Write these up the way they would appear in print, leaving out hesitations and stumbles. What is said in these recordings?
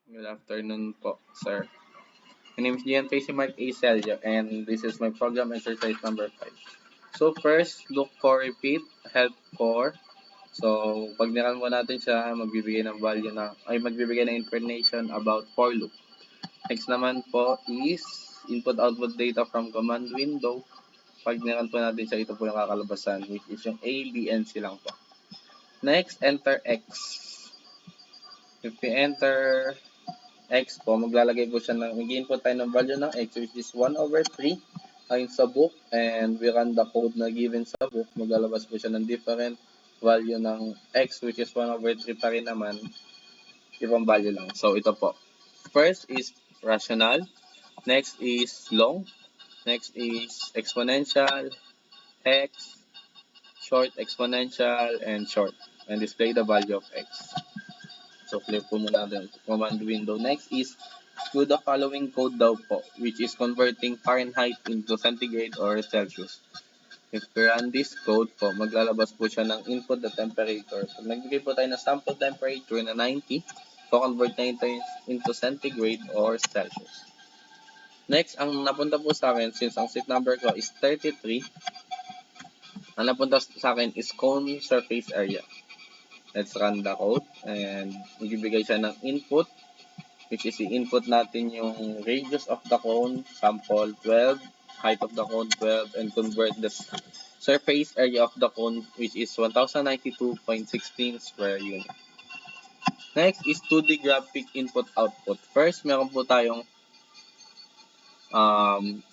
Good afternoon po, sir. My name is Gian Tracy Mark A. Celio, and this is my program exercise number 5. So first, look for repeat, help for. So, pag niran mo natin siya, magbibigay ng value na, ay magbibigay ng information about for loop. Next naman po is input-output data from command window. Pag niran po natin siya, ito po yung kakalabasan, which is yung A, B, and C lang po. Next, enter X. If we enter X po, maglalagay po siya ng, mag-input tayo ng value ng X, which is 1/3 ayon sa book, and we run the code na given sa book, maglalabas po siya ng different value ng X, which is 1/3 pa rin naman, ibang value lang. So, ito po. First is rational, next is long, next is exponential, X, short exponential, and short, and display the value of X. So, clear po muna natin command window. Next is do the following code daw po, which is converting Fahrenheit into centigrade or Celsius. If we run this code po, maglalabas po siya ng input the temperature. So, nagbigay po tayo ng sample temperature na 90. So, convert na ito into centigrade or Celsius. Next, ang napunta po sa akin, since ang seat number ko is 33, ang napunta sa akin is cone surface area. Let's run the code, and magbibigay siya ng input, which is i-input natin yung radius of the cone, sample 12, height of the cone 12, and convert the surface area of the cone, which is 1092.16 square unit. Next is 2D graphic input-output. First, meron po tayong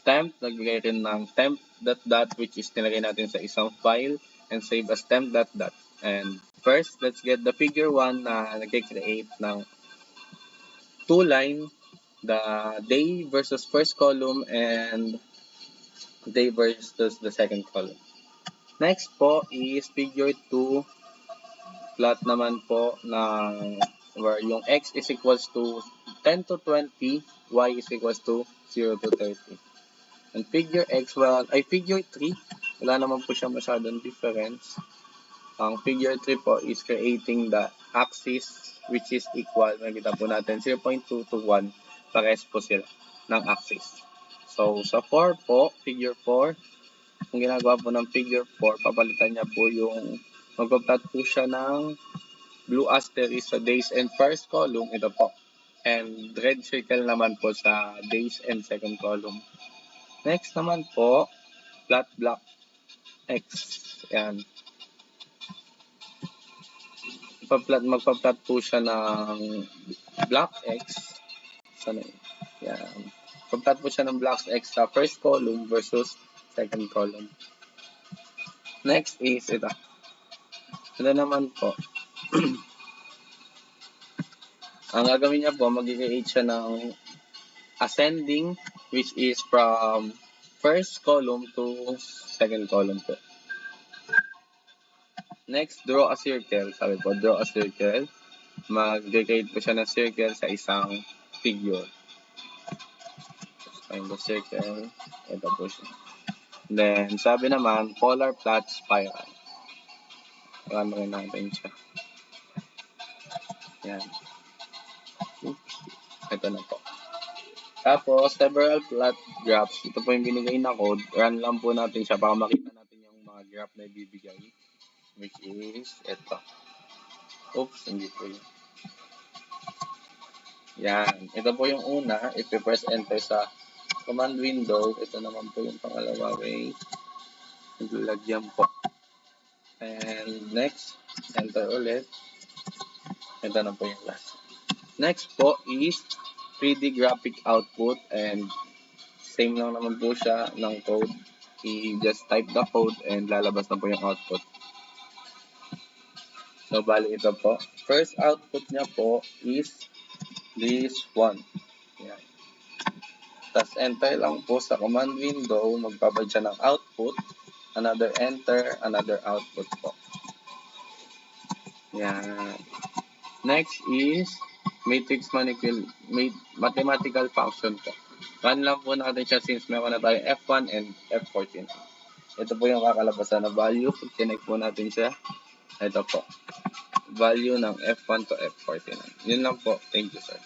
temp, nagbigay rin ng temp.dot, which is nilagay natin sa isang file, and save as temp.dot. And first, let's get the figure 1 na nag-create ng 2 line, the day versus first column and day versus the second column. Next po is figure 2, plot naman po ng where yung x is equals to 10 to 20, y is equals to 0 to 30. And figure x, figure 3, wala naman po siya masyadong difference. Ang figure 3 po is creating the axis, which is equal, nakita po natin, 0.2 to 1, pares po sila ng axis. So, sa 4 po, figure 4, kung ginagawa po ng figure 4, papalitan niya po yung, magpaplot po siya ng blue asterisk sa days and first column, ito po. And red circle naman po sa days and second column. Next naman po, plot block X. Yan. Magpa-plot po siya ng block X. Sana yun? Yan. Magpa-plot po siya ng block X sa first column versus second column. Next is ito. Ito naman po. Ang gagawin niya po, mag-create siya ng ascending, which is from first column to second column po. Next, draw a circle. Sabi po, draw a circle. Mag-create po siya ng circle sa isang figure. Find the circle. Ito po siya. Then, sabi naman, polar plot spiral. Ano rin natin siya. Yan. Ito na po. Tapos, several plot graphs. Ito po yung binigay na code. Run lang po natin siya para makita natin yung mga graph na ibibigay. Which is ito. Oops, hindi po yun. Yan. Ito po yung una. If you press enter sa command window, ito naman po yung pangalawa way. Naglagyan po. And next, enter ulit. Ito na po yung last. Next po is 3D graphic output, and same lang naman po siya ng code. I-just type the code and lalabas na po yung output. So, bali ito po. First output niya po is this one. Yan. Tapos, enter lang po sa command window. Magpapad siya ng output. Another enter, another output po. Yan. Next is matrix mathematical function po. Run lang po natin siya since meron na tayo F1 and F14. Ito po yung kakalabasan na value. Connect po natin siya. Ito po. Value ng F1 to F49. Yun lang po. Thank you, sir.